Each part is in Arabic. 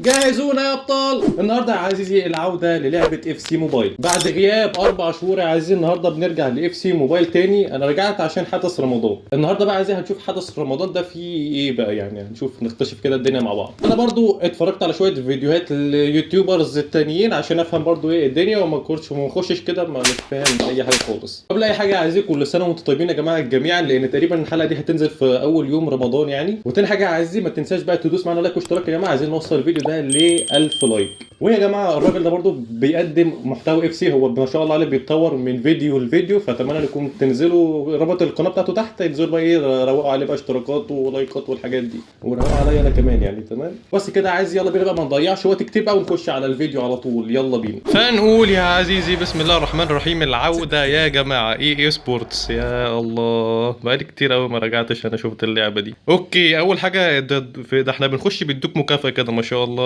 جهزونا يا ابطال. النهارده يا عزيزي العوده للعبه اف سي موبايل بعد غياب 4 شهور. يا عزيزي النهارده بنرجع لاف سي موبايل تاني. انا رجعت عشان حدث رمضان. النهارده بقى عايزين هنشوف حدث رمضان ده فيه ايه بقى، يعني هنشوف نكتشف كده الدنيا مع بعض. انا برضو اتفرجت على شويه فيديوهات اليوتيوبرز التانيين عشان افهم برضو ايه الدنيا وما نخشش كده ما نفهم اي حاجه خالص. قبل اي حاجه يا عزيزي كل سنه وانتم طيبين يا جماعه جميعا، لان تقريبا الحلقه دي هتنزل في اول يوم رمضان يعني. وتاني حاجه يا عزيزي ما تنساش بقى تدوس معانا لايك واشتراك يا جماعه، عايزين نوصل الفيديو ده ل 1000 لايك. ويا جماعه الراجل ده برضو بيقدم محتوى اف سي، هو ما شاء الله عليه بيتطور من فيديو لفيديو، فاتمنى انكم تنزلوا رابط القناه بتاعته تحت، تنزلوا بقى ايه روقوا عليه بقى اشتراكات ولايكات والحاجات دي، وروقوا عليا انا كمان يعني. تمام بس كده عايز يلا بينا بقى ما نضيعش وقت كتير بقى ونخش على الفيديو على طول. يلا بينا. فنقول يا عزيزي بسم الله الرحمن الرحيم. العوده يا جماعه اي سبورتس. يا الله بقالي كتير قوي ما رجعتش انا شفت اللعبه دي. اوكي اول حاجه ده احنا بنخش بيدوك مكافاه كده ما شاء الله.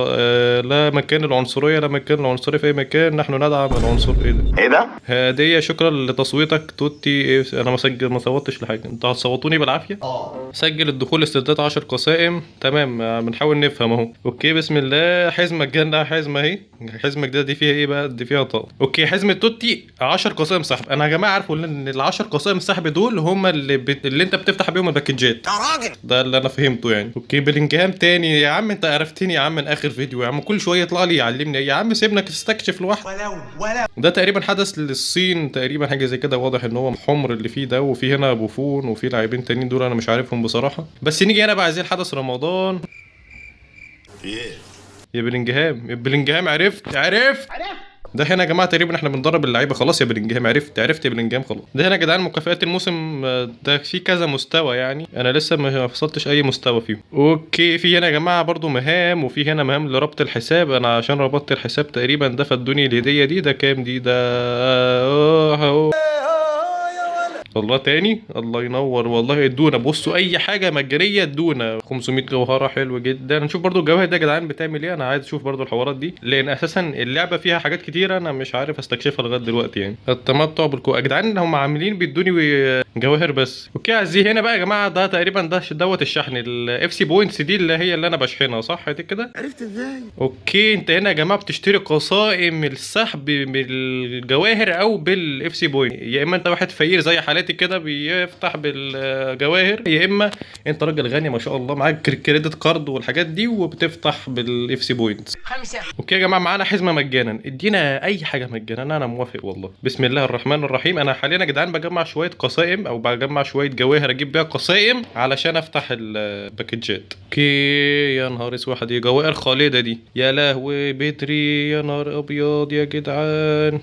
لا مكان العنصريه، لا مكان العنصريه في اي مكان، نحن ندعم العنصر. ايه ده ايه ده هديه شكرا لتصويتك توتي. إيه انا ما صوتش لحاجه، انتوا هتصوتوني بالعافيه. سجل الدخول استرداد 10 قسائم. تمام بنحاول نفهم اهو. اوكي بسم الله. حزمه الجنه حزمه اهي. حزمه جديده دي فيها ايه بقى؟ دي فيها طاقه. اوكي حزمه توتي 10 قسائم سحب. انا يا جماعه عارفوا ان ال 10 قسائم سحب دول هم اللي انت بتفتح بيهم الباكجات. يا راجل ده اللي انا فهمته يعني. اوكي بلينجهام تاني. يا عم انت عرفتني يا عم من اخر فيديو يا عم، كل شويه يطلع لي يعلمني. يا عم سيبنا تستكشف لوحدك. ولو ده تقريبا حدث للصين تقريبا حاجه زي كده. واضح ان هو حمر اللي فيه ده، وفي هنا بوفون وفي لاعبين تانيين دول انا مش عارفهم بصراحه. بس نيجي هنا بقى عايزين حدث رمضان. يا بلينجهام عرفت. ده هنا يا جماعه تقريبا احنا بندرب اللعيبه. خلاص يا بلينجهام عرفت يا بلينجهام خلاص. ده هنا يا جدعان مكافآت الموسم. ده في كذا مستوى يعني، انا لسه ما وصلتش اي مستوى فيهم. اوكي في هنا يا جماعه برضو مهام، وفي هنا مهام لربط الحساب. انا عشان ربطت الحساب تقريبا ده فادوني الهديه دي. ده كام دي؟ ده الله تاني الله ينور والله. ادونا بصوا اي حاجه مجانيه ادونا. 500 جوهره حلو جدا. نشوف برضو الجواهر ده يا جدعان بتعمل ايه. انا عايز اشوف برضو الحوارات دي لان اساسا اللعبه فيها حاجات كتيره انا مش عارف استكشفها لغايه دلوقتي يعني. التمتع بالكو يا جدعان هم عاملين بيدوني جواهر بس. اوكي عايزين هنا بقى يا جماعه ده تقريبا ده دوت الشحن الاف سي بوينتس دي اللي هي اللي انا بشحنها صح دي كده. عرفت ازاي؟ اوكي انت هنا يا جماعه بتشتري قسائم السحب بالجواهر او بالاف سي بوينت. يا اما انت واحد فقير زي حالاتي كده بيفتح بالجواهر، يا اما انت راجل غني ما شاء الله معاك كريدت كارد والحاجات دي وبتفتح بالاف سي بوينت. اوكي يا جماعه معانا حزمه مجانا. ادينا اي حاجه مجانا انا موافق والله. بسم الله الرحمن الرحيم. انا حاليا يا جدعان بجمع شويه قسائم او بجمع شويه جواهر اجيب بيها قسائم علشان افتح الباكجات. اوكي يا نهار اسود دي جواهر خالده دي. يا لهوي بدري يا نهار ابيض يا جدعان.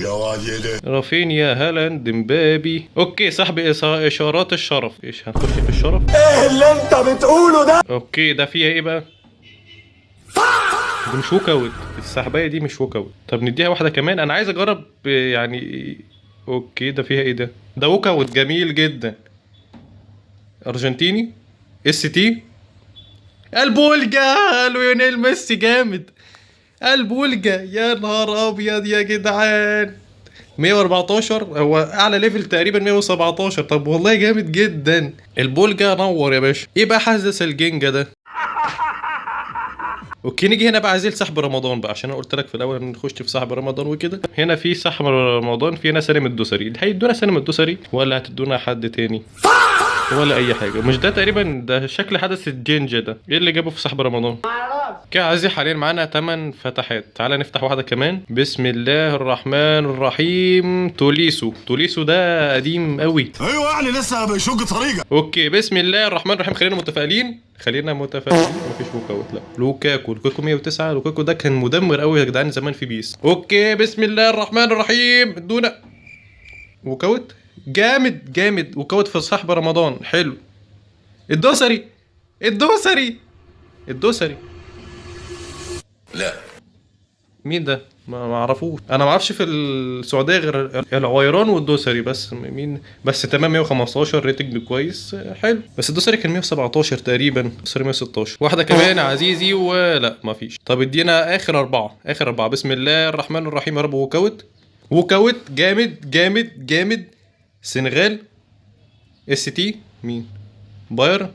يا واجد رافينيا هالاند مبابي. اوكي سحب اشارات الشرف. ايش هنخش في الشرف؟ ايه اللي انت بتقوله ده؟ اوكي ده فيها ايه بقى؟ دي مش ووك اوت. السحبايه دي مش ووك اوت. طب نديها واحده كمان انا عايز اجرب يعني. اوكي ده فيها ايه ده؟ ده ووك اوت جميل جدا. ارجنتيني اس تي. البولجا ليونيل ميسي جامد. البولجا يا نهار ابيض يا جدعان. 114 هو اعلى ليفل تقريبا 117. طب والله جامد جدا. البولجا نور يا باشا. ايه بقى حدث الجنجا ده؟ اوكي نيجي هنا بقى عايزين سحب رمضان بقى عشان انا قلت لك في الاول نخش في سحب رمضان وكده. هنا في سحب رمضان. في هنا سالم الدوسري. هيدونا سالم الدوسري ولا هتدونا حد تاني ولا اي حاجه؟ مش ده تقريبا ده شكل حدث الجينجا ده. ايه اللي جابه في سحب رمضان؟ كده عايزي حاليا معانا 8 فتحات. تعالى نفتح واحده كمان. بسم الله الرحمن الرحيم. توليسو ده قديم قوي. ايوه يعني لسه بيشق طريقه. اوكي بسم الله الرحمن الرحيم. خلينا متفائلين مفيش ووكاوت. لا لوكاكو 109. لوكاكو ده كان مدمر قوي يا جدعان زمان في بيس. اوكي بسم الله الرحمن الرحيم. ادونا ووكاوت جامد وكوت في سحب رمضان حلو. الدوسري لا مين ده؟ ما اعرفوش. انا ما اعرفش في السعوديه غير العويران والدوسري بس. مين بس؟ تمام 115 ريتنج كويس حلو. بس الدوسري كان 117 تقريبا. الدوسري 116. واحده كمان يا عزيزي ولا ما فيش. طب ادينا اخر اربعه. بسم الله الرحمن الرحيم. يا رب ووكاوت جامد. سنغال اس تي. مين؟ بايرن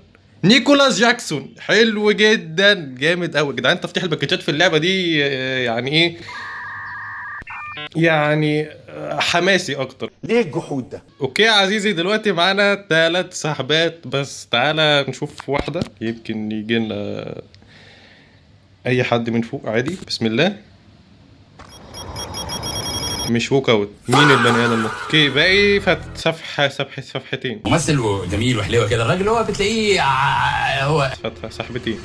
نيكولاس جاكسون، حلو جدا، جامد قوي يا جدعان. تفتح الباكجات في اللعبه دي يعني ايه، يعني حماسي اكتر. ليه الجحود ده؟ اوكي يا عزيزي، دلوقتي معانا 3 سحبات بس. تعالى نشوف واحده يمكن يجي لنا اي حد من فوق عادي. بسم الله. مش ووك اوت. مين البني ادم ده؟ اوكي، باقي صفحتين. ممثل وجميل وحلوه كده، الراجل هو بتلاقيه هو فتحة سحبتين.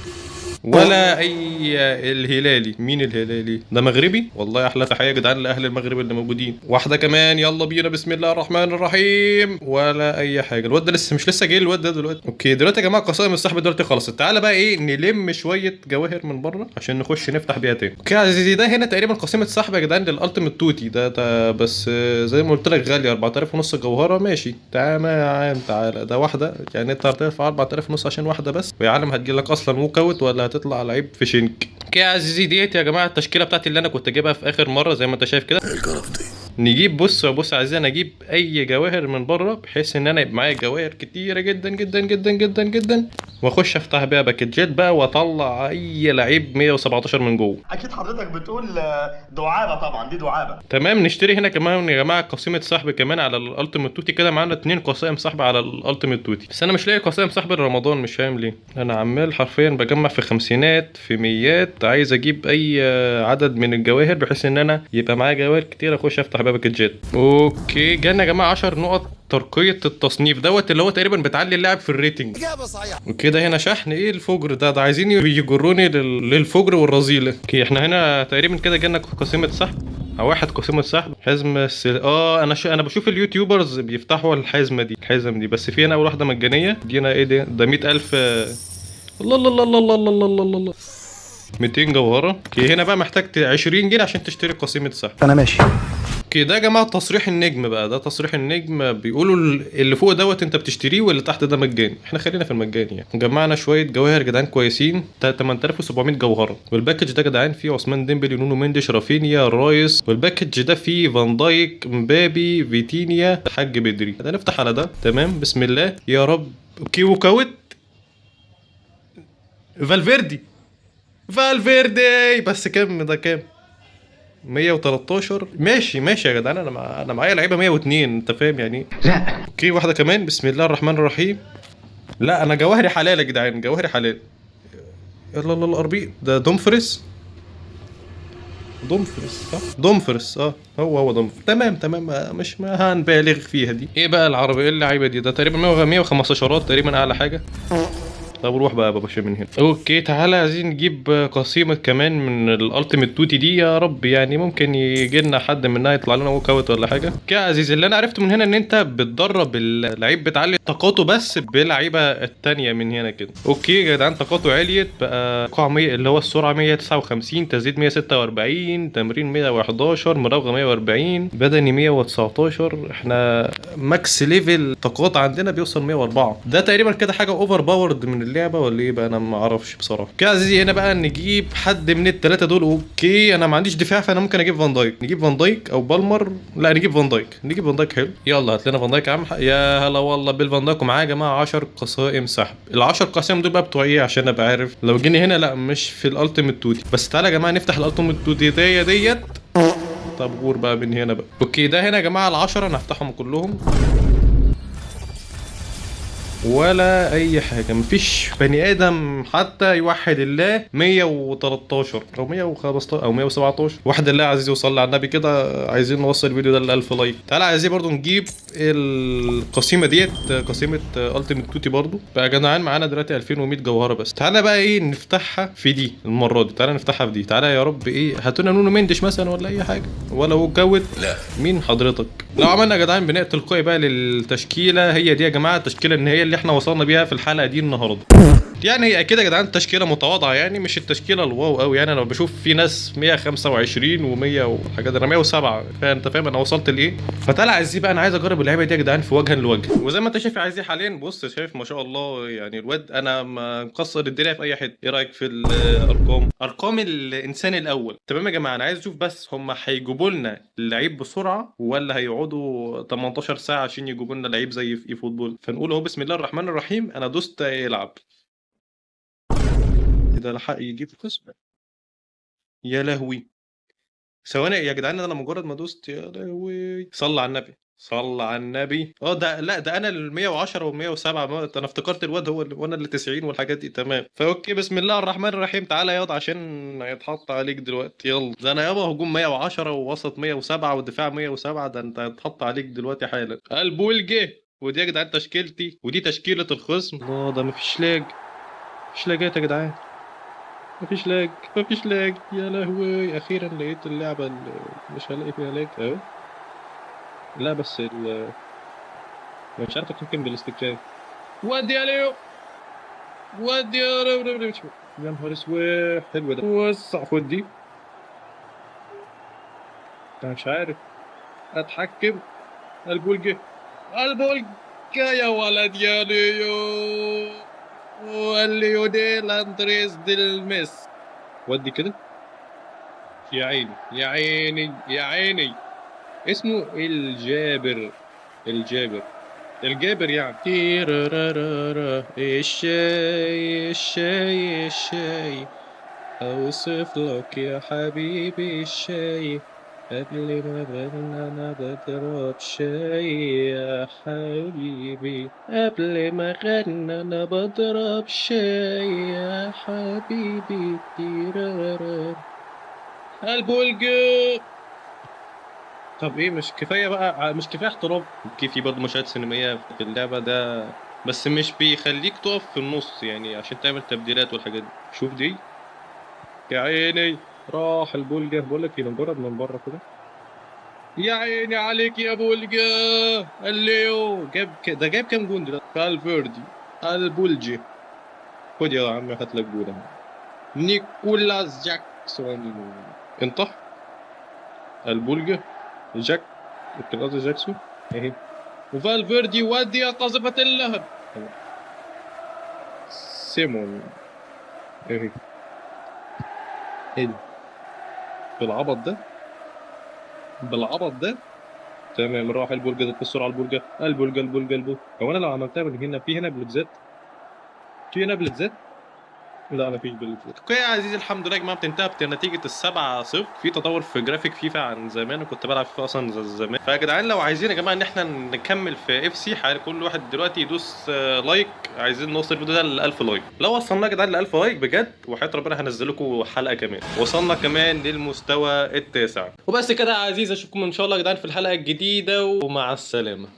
ولا اي الهلالي. مين الهلالي ده؟ مغربي. والله احلى تحيه يا جدعان لاهل المغرب اللي موجودين. واحده كمان، يلا بينا. بسم الله الرحمن الرحيم. ولا اي حاجه. الواد ده لسه جاي الواد ده دلوقتي. اوكي دلوقتي يا جماعه قصائم السحب دلوقتي خلصت. تعالى بقى ايه، نلم شويه جواهر من بره عشان نخش نفتح بيها تاني. اوكي يا عزيزي، ده هنا تقريبا قسيمه سحب يا جدعان للالتيميت توتي ده بس زي ما قلت لك غاليه 4000 ونص جوهره. ماشي تمام. تعالى ده واحده، يعني انت هتدفع 4000 ونص عشان واحده بس، ويا عالم هتجيلك اصلا ووك اوت ولا هتطلع لعيب في شنك. اوكي يا عزيزي، ديت يا جماعه التشكيله بتاعتي اللي انا كنت جايبها في اخر مره زي ما انت شايف كده. نجيب بص يا عزيزي، انا اجيب اي جواهر من بره بحيث ان انا يبقى معايا جواهر كتيره جدا جدا جدا جدا جدا، واخش افتح بيها باكجات بقى واطلع اي لعيب 117 من جوه. اكيد حضرتك بتقول دعابه، طبعا دي دعابه. تمام. نشتري هنا كمان يا جماعه قسيمه سحب كمان على الالتيميت توتي. كده معانا 2 قسائم سحب على الالتيميت توتي، بس انا مش لاقي قسائم سحب لرمضان، مش فاهم ليه. انا عمال حرفيا بجمع في خمسينات في ميات، عايز اجيب اي عدد من الجواهر بحيث ان انا يبقى معايا جواهر كتير اخش افتح بيها باكجات. اوكي جانا يا جماعه 10 نقط ترقية التصنيف دوت، اللي هو تقريبا بتعلي اللاعب في الريتنج. اجابه صحيحه. وكده هنا شحن ايه الفجر ده عايزين يجروني للفجر والرذيله. اوكي احنا هنا تقريبا كده جالنا قسيمه سحب او واحد قسيمه سحب. حزمه انا بشوف اليوتيوبرز بيفتحوا الحزم دي بس في هنا اول واحده مجانيه. دينا ايه ده 100000. الله الله الله الله الله الله الله الله الله. 200 جوهره. اوكي هنا بقى محتاج 20 جنيه عشان تشتري قسيمه سحب. انا ماشي كده يا جماعه تصريح النجم بقى. ده تصريح النجم، بيقولوا اللي فوق دوت انت بتشتريه واللي تحت ده مجاني. احنا خلينا في المجاني يعني. جمعنا شويه جواهر جدعان كويسين 8700 جوهره. والباكج ده جدعان فيه عثمان ديمبلي، نونو مندش، رافينيا، الرايس. والباكج ده فيه فان دايك، مبابي، فيتينيا، حاج بدري. ده نفتح على ده. تمام بسم الله يا رب. اوكي وكاوت فالفيردي بس كام ده؟ كام؟ 113. ماشي يا جدعان. انا معايا لعيبه 102، انت فاهم يعني. لا اوكي واحده كمان. بسم الله الرحمن الرحيم. لا انا جواهري حلال يا جدعان، جواهري حلال. يلا الله الاربي ده دومفريس صح. دومفريس هو دومفريس. تمام مش ما هنبالغ فيها دي. ايه بقى العربي، ايه اللعيبه دي؟ ده تقريبا 115 تقريبا اعلى حاجه. طب روح بقى يا باشا من هنا. اوكي تعالى عايزين نجيب قسيمه كمان من الالتيميت توتي دي. يا رب يعني ممكن يجي لنا حد منها يطلع لنا ووك اوت ولا حاجه. اوكي يا عزيزي، اللي انا عرفته من هنا ان انت بتدرب اللعيب بتعلي طاقاته بس بلعيبه التانية من هنا كده. اوكي يا جدعان طاقاته عليت بقى. قاع 100 اللي هو السرعه 159، تزيد 146، تمرين 111، مراوغه 140، بدني 119. احنا ماكس ليفل طاقات عندنا بيوصل 104. ده تقريبا كده حاجه اوفر باورد من اللعبه ولا ايه بقى، انا ما اعرفش بصراحه. كده عزيزي هنا بقى نجيب حد من الثلاثه دول. اوكي انا ما عنديش دفاع فانا ممكن اجيب فان دايك. نجيب فان دايك او بالمر. لا نجيب فان دايك. حلو. يلا هات لنا فان دايك يا عم. يا هلا والله بالفان دايك. ومعاه يا جماعه 10 قسائم سحب. ال10 قسائم دول بقى بتوع ايه عشان ابقى عارف لو جيني هنا. لا مش في الالتيميت توتي. بس تعالى يا جماعه نفتح الالتيميت توتي ديت. طب غور بقى من هنا بقى. اوكي ده هنا يا جماعه ال10 انا هفتحهم كلهم ولا اي حاجه. مفيش بني ادم حتى يوحد الله. 113 او 115 او 117. وحد الله عزيزي وصلي على النبي كده. عايزين نوصل الفيديو ده ل 1000 لايك. تعالى عايزين برضو نجيب القسيمه ديت، قسيمه التيميت توتي برضو بقى يا جدعان. معانا دلوقتي 2100 جوهره بس. تعالى بقى ايه نفتحها في دي المره دي. تعالى نفتحها في دي. تعالى يا رب ايه هاتونا نونو مندش مثلا ولا اي حاجه ولا هو جود. لا مين حضرتك؟ لو عملنا يا جدعان بناء تلقائي بقى للتشكيله. هي دي يا جماعه التشكيله النهائيه اللي احنا وصلنا بيها في الحلقه دي النهارده. يعني هي اكيد يا جدعان تشكيله متواضعه، يعني مش التشكيله الواو قوي. يعني انا بشوف في ناس 125 و100 وحاجات، انا 107. فانت فاهم انا وصلت لايه. فتعالى عايزين بقى، انا عايز اجرب اللعبه دي يا جدعان في وجها لوجه. وزي ما انت شايف عايزين حاليا، بص شايف ما شاء الله يعني الواد انا مكسر الدنيا في اي حته. ايه رايك في ارقام الانسان الاول؟ تمام يا جماعه. انا عايز اشوف بس هم هيجيبوا لنا اللعيب بسرعه ولا هيقعدوا 18 ساعه عشان يجيبوا لنا لعيب زي في اي فوتبول. فنقول اهو بسم الله الرحمن الرحيم. انا دوست يلعب. ده لحق يجيب خصم. يا لهوي، ثواني يا جدعان، انا مجرد ما دوست يا لهوي. صلى على النبي، صلى على النبي. ده لا، ده انا ال 110 وال 107. انا افتكرت الواد هو وانا اللي 90 والحاجات دي. تمام، فاوكي، بسم الله الرحمن الرحيم. تعالى ياض عشان هيتحط عليك دلوقتي. يلا، ده انا يابا هجوم 110 ووسط 107 ودفاع 107. ده انت هيتحط عليك دلوقتي حالا. البولجه، ودي يا جدعان تشكيلتي، ودي تشكيلة الخصم. الله، ده مفيش لاج، مفيش لاجات يا جدعان، مفيش لاج، مفيش لاج. يا لهوي، اخيرا لقيت اللعبه اللي مش هلاقي فيها لاج اهو. لا بس مش عارف اتحكم بالاستكشاف. ودي يا ليو، ودي يا يا نهار اسود. حلو ده، وسع. خد دي. انا مش عارف اتحكم. البولجة، البولجة يا ولد يا ليو، والليو دي لاندريس ديل ميس. ودي كده. يا عيني يا عيني يا عيني. اسمه الجابر، الجابر، الجابر يعني. تيرارارارا، الشاي الشاي الشاي، اوصف لك يا حبيبي الشاي، قبل ما بنام انا بضرب شاي يا حبيبي، قبل ما غنى انا بضرب شاي يا حبيبي. تيرارارا. البولجو. طب ايه، مش كفايه بقى؟ مش كفايه احتراف؟ في برضه مشاهد سينمائيه في اللعبه ده، بس مش بيخليك تقف في النص يعني عشان تعمل تبديلات والحاجات دي. شوف دي، يا عيني راح البولجة. بقول لك ايه، مجرد من بره كده. يا عيني عليك يا بولجة. الليو ده جايب كام جون دلوقتي؟ فالفيردي، البولجي. خد يا عم، هات لك جول اهو. نيكولاس جاكسون. انطح. البولجة، جاك، كان قصدي جاكسون اهي. وفالفيردي، ودي يا قاذفة اللهب. سيمون اهي. ايه ده؟ بالعبط ده، بالعبط ده. تمام، راح البرجر ده بسرعه. البرجر، البرجر، البرجر، البرجر. هو انا لو عملتها من هنا، في هنا بلوتزات، في هنا بلوتزات. لا مفيش بلوتزات. اوكي يا عزيزي، الحمد لله يا جماعه بتنتهي بنتيجه ال7-0. في تطور في جرافيك فيفا عن زمان، وكنت بلعب فيفا اصلا زمان. فيا جدعان لو عايزين يا جماعه ان احنا نكمل في اف سي، كل واحد دلوقتي يدوس لايك. عايزين نوصل الفيديو ده ل 1000 لايك. لو وصلنا يا جدعان ل 1000 لايك بجد وحياة ربنا هنزل لكم حلقه كمان. وصلنا كمان للمستوى ال9. وبس كده يا عزيزي، اشوفكم ان شاء الله يا جدعان في الحلقه الجديده، ومع السلامه.